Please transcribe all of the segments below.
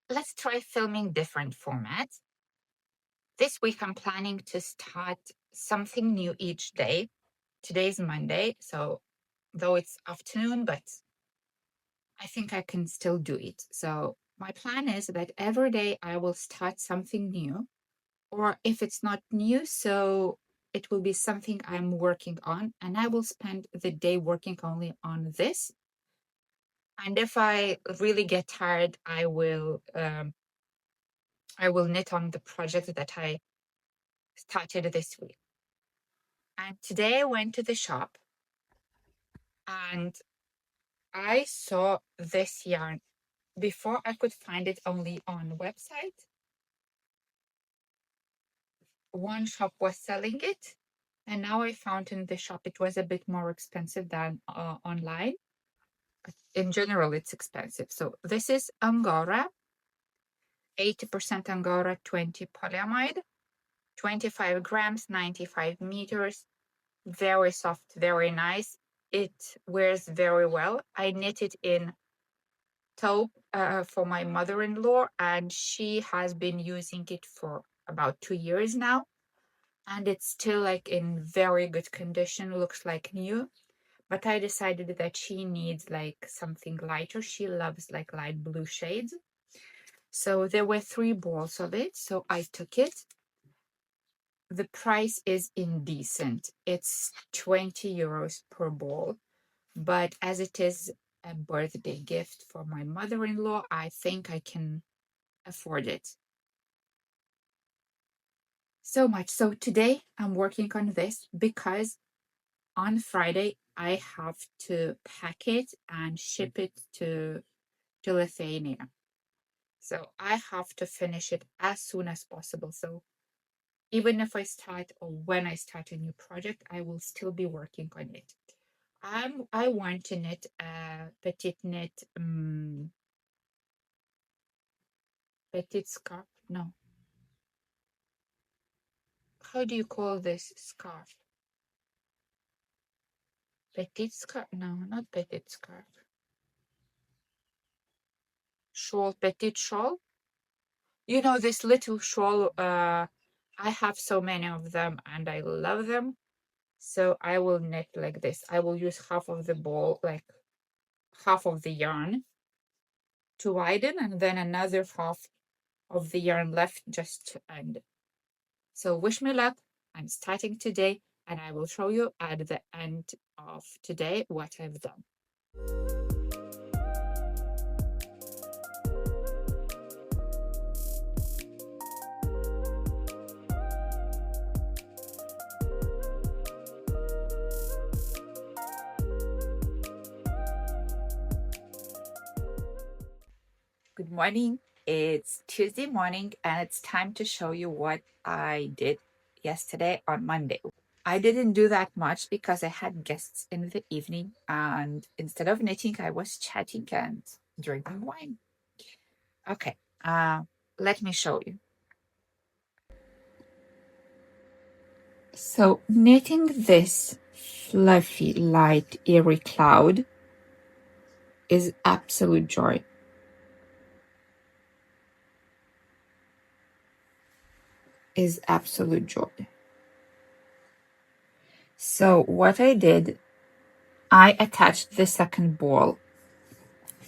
let's try filming different formats. This week, I'm planning to start something new each day. Today's Monday, so though it's afternoon, but I think I can still do it. So my plan is that every day I will start something new, or if it's not new, so it will be something I'm working on, and I will spend the day working only on this. And if I really get tired, I will knit on the project that I started this week. And today I went to the shop and I saw this yarn. Before I could find it only on website. One shop was selling it, and now I found in the shop it was a bit more expensive than online. In general, it's expensive. So this is Angora, 80% Angora, 20 polyamide, 25 grams, 95 meters. Very soft, very nice. It wears very well. I knit it in taupe for my mother-in-law, and she has been using it for about 2 years now. And it's still like in very good condition, looks like new. But I decided that she needs like something lighter. She loves like light blue shades. So there were 3 balls of it. So I took it. The price is indecent. It's 20 euros per ball. But as it is a birthday gift for my mother-in-law, I think I can afford it. So much. So today I'm working on this because on Friday I have to pack it and ship it to Lithuania. So I have to finish it as soon as possible. So even if I start or when I start a new project, I will still be working on it. I want to knit a petite knit petite scarf. No, how do you call this scarf? Petite scarf? No, not petite scarf. Shawl, petite shawl. You know this little shawl. I have so many of them and I love them. So I will knit like this. I will use half of the ball, like half of the yarn to widen, and then another half of the yarn left just to end. So wish me luck. I'm starting today, and I will show you at the end of today what I've done. Good morning. It's Tuesday morning, and it's time to show you what I did yesterday on Monday. I didn't do that much because I had guests in the evening, and instead of knitting, I was chatting and drinking wine. Okay, let me show you. So knitting this fluffy, light, airy cloud is absolute joy. Is absolute joy. So what I did, I attached the second ball.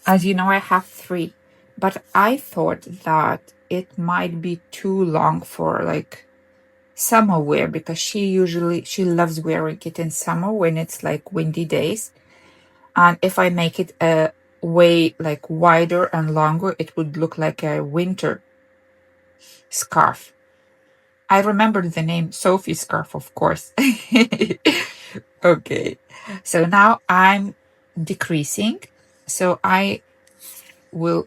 As you know, I have 3, but I thought that it might be too long for like summer wear because she loves wearing it in summer when it's like windy days. And if I make it a way like wider and longer, it would look like a winter scarf. I remembered the name Sophie scarf, of course. Okay, so now I'm decreasing. So I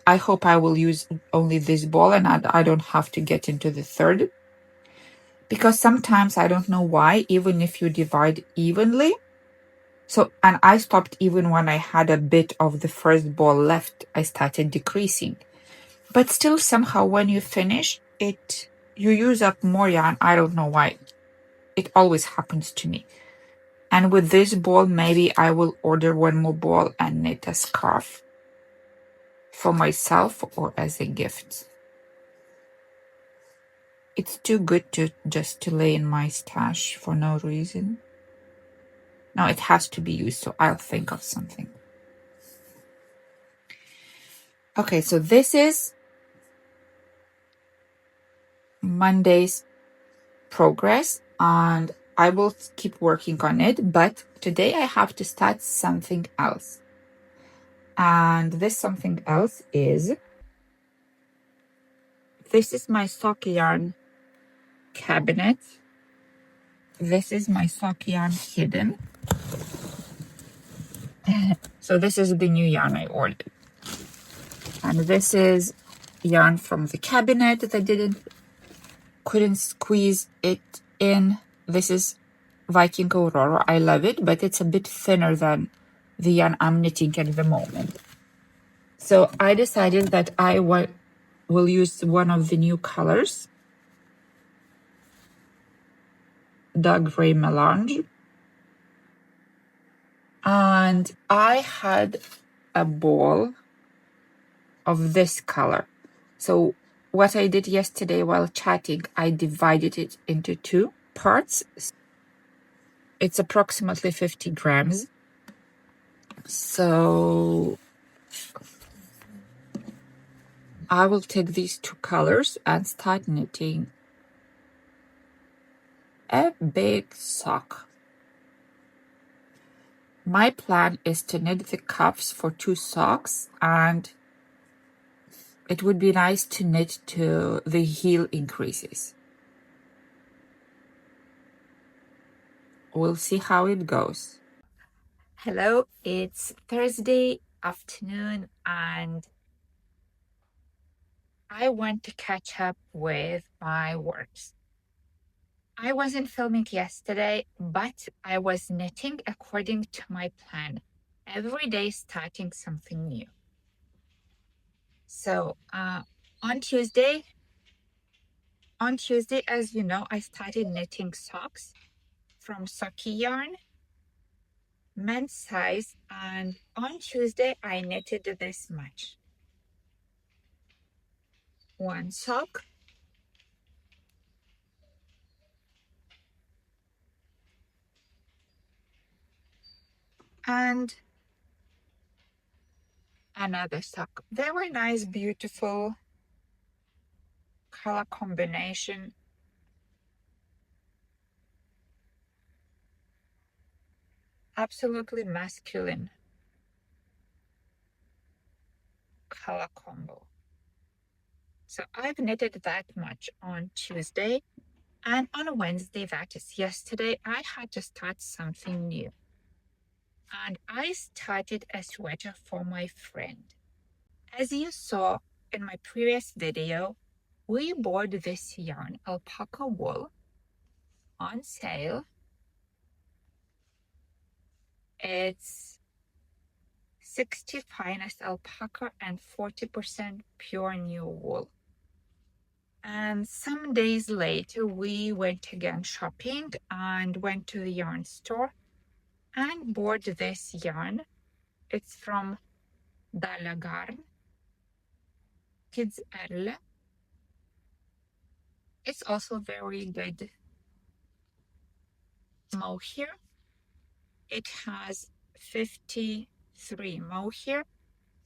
hope I will use only this ball and I don't have to get into the third. Because sometimes I don't know why, even if you divide evenly. So, and I stopped even when I had a bit of the first ball left, I started decreasing. But still somehow when you finish it, you use up more yarn. I don't know why. It always happens to me. And with this ball, maybe I will order one more ball and knit a scarf for myself or as a gift. It's too good to just to lay in my stash for no reason. No, it has to be used, so I'll think of something. Okay, so this is Monday's progress, and I will keep working on it, but today I have to start something else. And this something else is, this is my sock yarn cabinet. This is my sock yarn hidden. So this is the new yarn I ordered. And this is yarn from the cabinet that couldn't squeeze it in. This is Viking Aurora. I love it, but it's a bit thinner than the yarn I'm knitting at the moment. So I decided that I will use one of the new colors, Dark Gray Melange. And I had a ball of this color. So what I did yesterday while chatting, I divided it into 2 parts. It's approximately 50 grams. So I will take these 2 colors and start knitting a big sock. My plan is to knit the cuffs for 2 socks, and it would be nice to knit to the heel increases. We'll see how it goes. Hello, it's Thursday afternoon and I want to catch up with my works. I wasn't filming yesterday, but I was knitting according to my plan. Every day starting something new. So on Tuesday, as you know, I started knitting socks from Socky Yarn, men's size, and on Tuesday I knitted this much. 1 sock, and another sock. They were nice, beautiful color combination. Absolutely masculine color combo. So I've knitted that much on Tuesday, and on Wednesday, that is yesterday, I had to start something new. And I started a sweater for my friend. As you saw in my previous video, we bought this yarn, alpaca wool, on sale. It's 60 finest alpaca and 40% pure new wool. And some days later, we went again shopping and went to the yarn store and bought this yarn. It's from Dalla Garn, Kids L. It's also very good mohair. It has 53 mohair,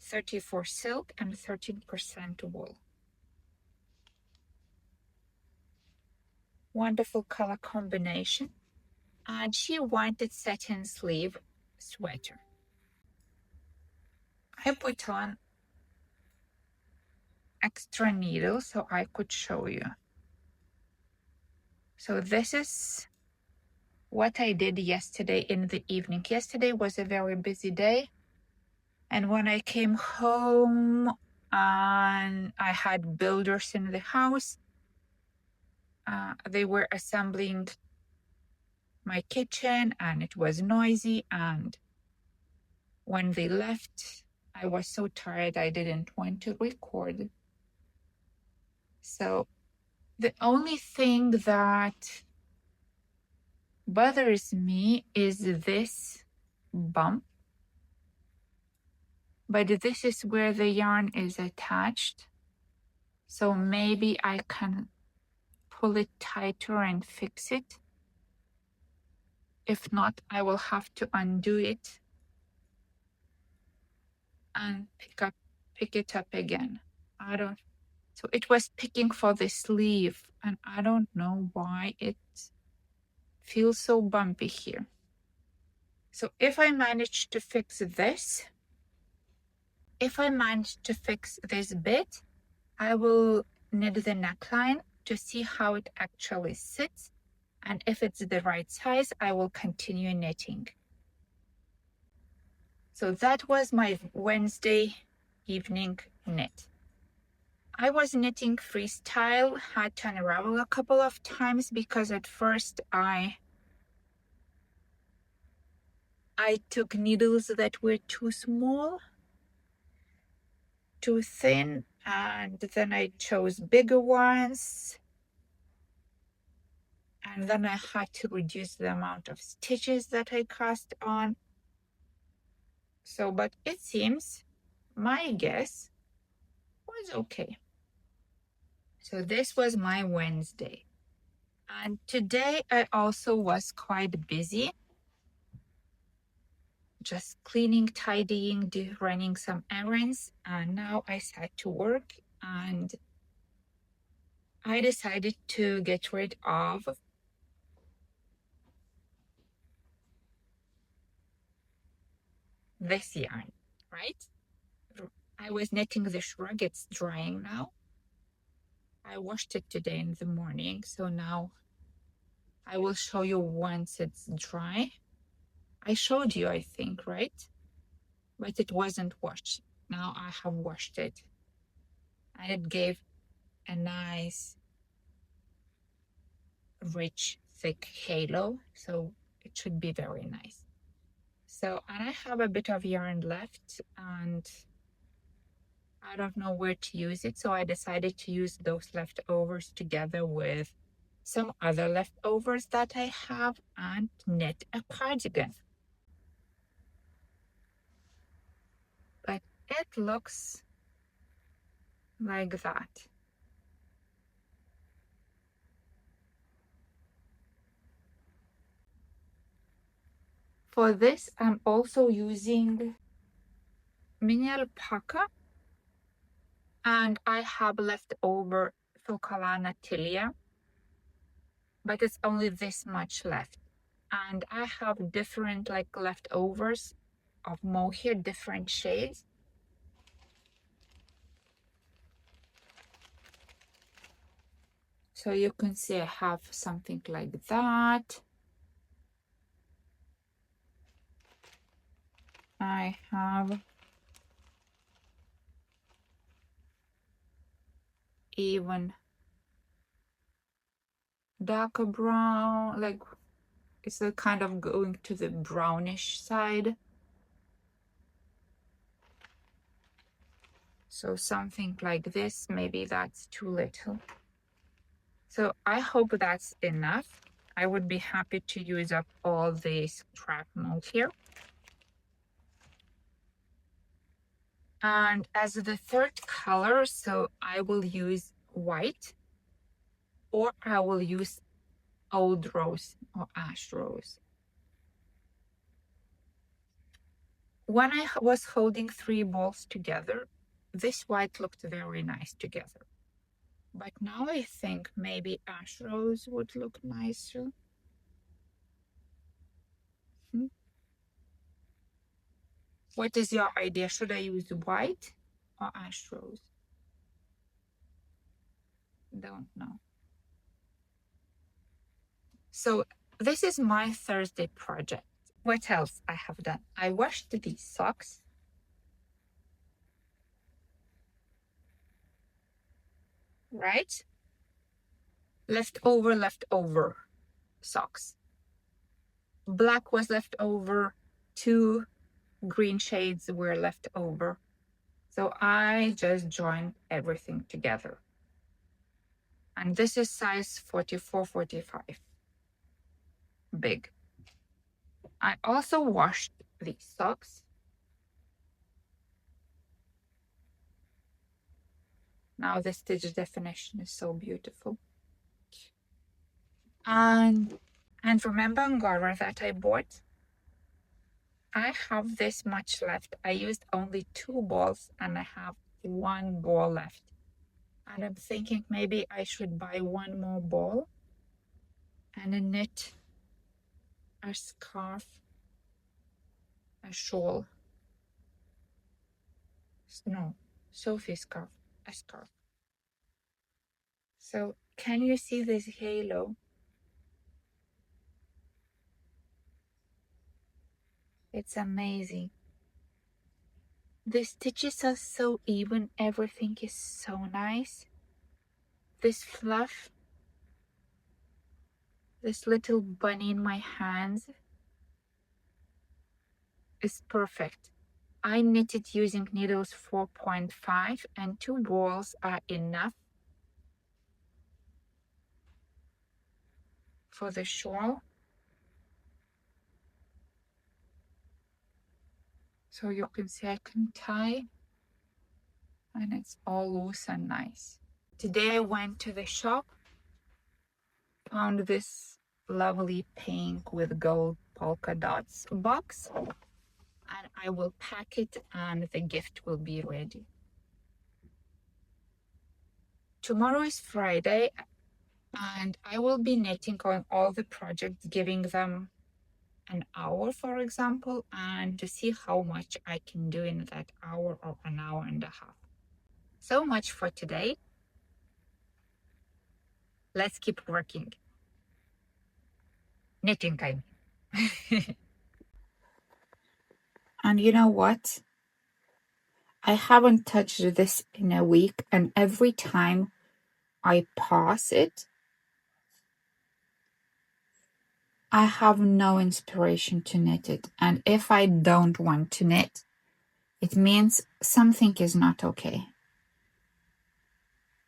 34 silk, and 13% wool. Wonderful color combination. And she wanted satin sleeve sweater. I put on extra needle so I could show you. So this is what I did yesterday in the evening. Yesterday was a very busy day, and when I came home and I had builders in the house, they were assembling my kitchen and it was noisy, and when they left I was so tired I didn't want to record. So the only thing that bothers me is this bump but this is where the yarn is attached. So maybe I can pull it tighter and fix it. If not, I will have to undo it and pick it up again. So it was picking for the sleeve, and I don't know why it feels so bumpy here. So if I manage to fix this, bit, I will knit the neckline to see how it actually sits. And if it's the right size, I will continue knitting. So that was my Wednesday evening knit. I was knitting freestyle, had to unravel a couple of times because at first I took needles that were too small, too thin, and then I chose bigger ones. And then I had to reduce the amount of stitches that I cast on. So, but it seems, my guess, was okay. So this was my Wednesday. And today I also was quite busy. Just cleaning, tidying, running some errands. And now I sat to work and I decided to get rid of this yarn, right? I was knitting the shrug, it's drying now. I washed it today in the morning, so now I will show you once it's dry. I showed you, I think, right? But it wasn't washed. Now I have washed it. And it gave a nice, rich, thick halo, so it should be very nice. So, and I have a bit of yarn left, and I don't know where to use it, so I decided to use those leftovers together with some other leftovers that I have and knit a cardigan. But it looks like that. For this, I'm also using mini alpaca, and I have leftover Focalana Tilia, but it's only this much left. And I have different like leftovers of mohair, different shades. So you can see I have something like that. I have even darker brown, like it's a kind of going to the brownish side. So something like this, maybe that's too little. So I hope that's enough. I would be happy to use up all this shrapnel here. And as the third color, so I will use white, or I will use old rose or ash rose. When I was holding 3 balls together, this white looked very nice together. But now I think maybe ash rose would look nicer. What is your idea? Should I use white or ash rose? Don't know. So this is my Thursday project. What else I have done? I washed these socks. Right? Leftover socks. Black was left over. 2 green shades were left over. So I just joined everything together. And this is size 44, 45. Big. I also washed these socks. Now the stitch definition is so beautiful. And remember Angora that I bought? I have this much left. I used only 2 balls and I have 1 ball left. And I'm thinking maybe I should buy 1 more ball and knit a scarf, a shawl. No, Sophie's scarf, a scarf. So can you see this halo? It's amazing. The stitches are so even, everything is so nice. This fluff, this little bunny in my hands is perfect. I knitted using needles 4.5 and 2 balls are enough for the shawl. So you can see I can tie and it's all loose and nice. Today I went to the shop, found this lovely pink with gold polka dots box, and I will pack it and the gift will be ready. Tomorrow is Friday and I will be knitting on all the projects, giving them an hour, for example, and to see how much I can do in that hour or an hour and a half. So much for today. Let's keep working. Knitting, I mean. And you know what? I haven't touched this in a week, and every time I pause it, I have no inspiration to knit it. And if I don't want to knit, it means something is not okay.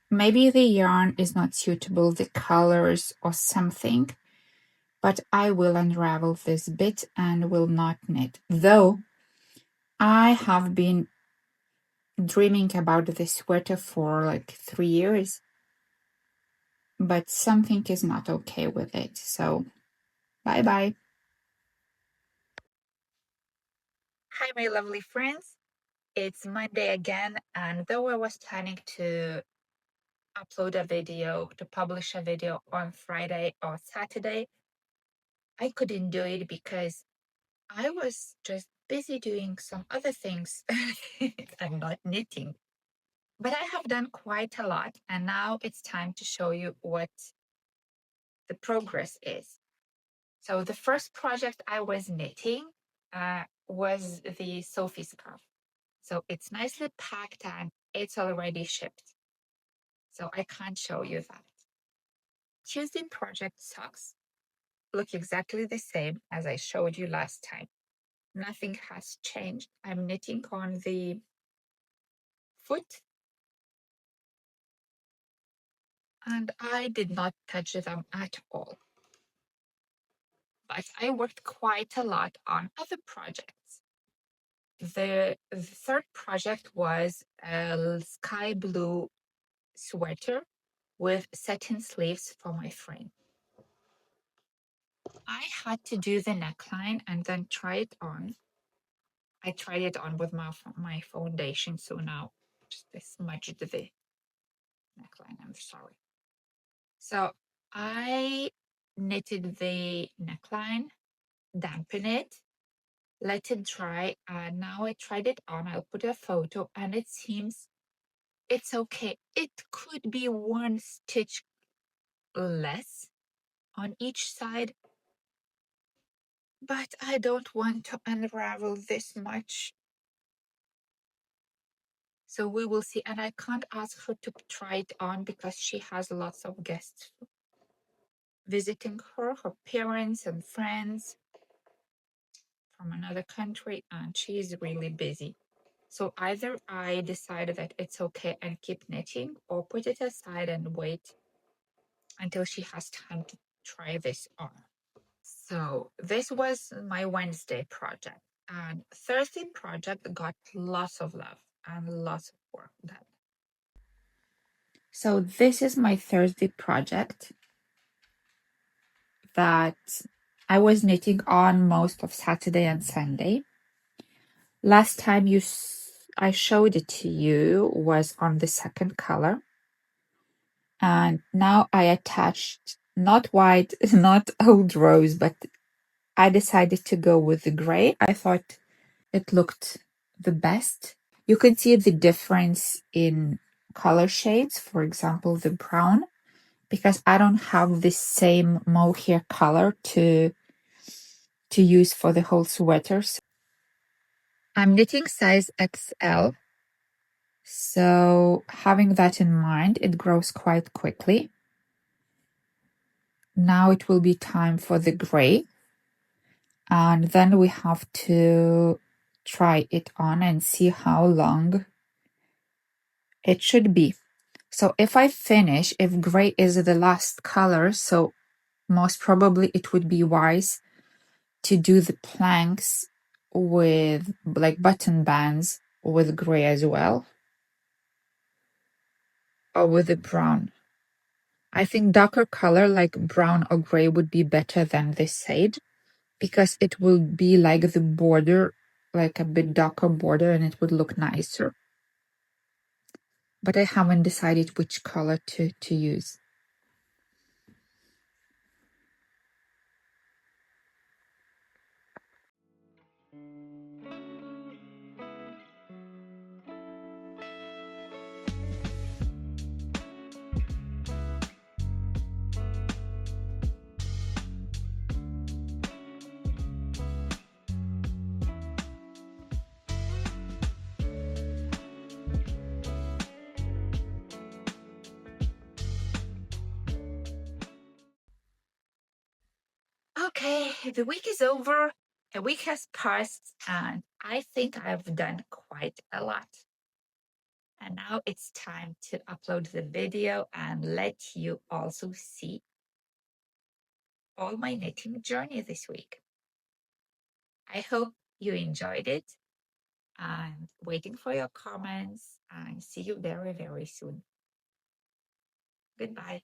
Maybe the yarn is not suitable, the colors or something, but I will unravel this bit and will not knit. Though I have been dreaming about this sweater for like 3 years, but something is not okay with it. So bye-bye. Hi, my lovely friends. It's Monday again, and though I was planning to publish a video on Friday or Saturday, I couldn't do it because I was just busy doing some other things. I'm not knitting. But I have done quite a lot, and now it's time to show you what the progress is. So the first project I was knitting was the Sophie scarf. So it's nicely packed and it's already shipped. So I can't show you that. Tuesday project socks look exactly the same as I showed you last time. Nothing has changed. I'm knitting on the foot and I did not touch them at all. But I worked quite a lot on other projects. The third project was a sky blue sweater with satin sleeves for my friend. I had to do the neckline and then try it on. I tried it on with my foundation, so now just smudged the neckline. I'm sorry. So I knitted the neckline, dampen it, let it dry, and now I tried it on. I'll put a photo, and it seems it's okay. It could be 1 stitch less on each side, but I don't want to unravel this much. So we will see. And I can't ask her to try it on because she has lots of guests visiting her, her parents and friends from another country, and she is really busy. So either I decide that it's okay and keep knitting, or put it aside and wait until she has time to try this on. So this was my Wednesday project. And Thursday project got lots of love and lots of work done. So this is my Thursday project that I was knitting on most of Saturday and Sunday. Last time I showed it to you was on the second color. And now I attached not white, not old rose, but I decided to go with the gray. I thought it looked the best. You can see the difference in color shades, for example, the brown, because I don't have the same mohair color to use for the whole sweaters. I'm knitting size XL, so having that in mind, it grows quite quickly. Now it will be time for the gray, and then we have to try it on and see how long it should be. So if I finish, if gray is the last color, so most probably it would be wise to do the planks with like button bands with gray as well, or with the brown. I think darker color like brown or gray would be better than this sage, because it will be like the border, like a bit darker border, and it would look nicer. But I haven't decided which color to use. Okay, the week is over. A week has passed, and I think I've done quite a lot. And now it's time to upload the video and let you also see all my knitting journey this week. I hope you enjoyed it. I'm waiting for your comments and see you very, very soon. Goodbye.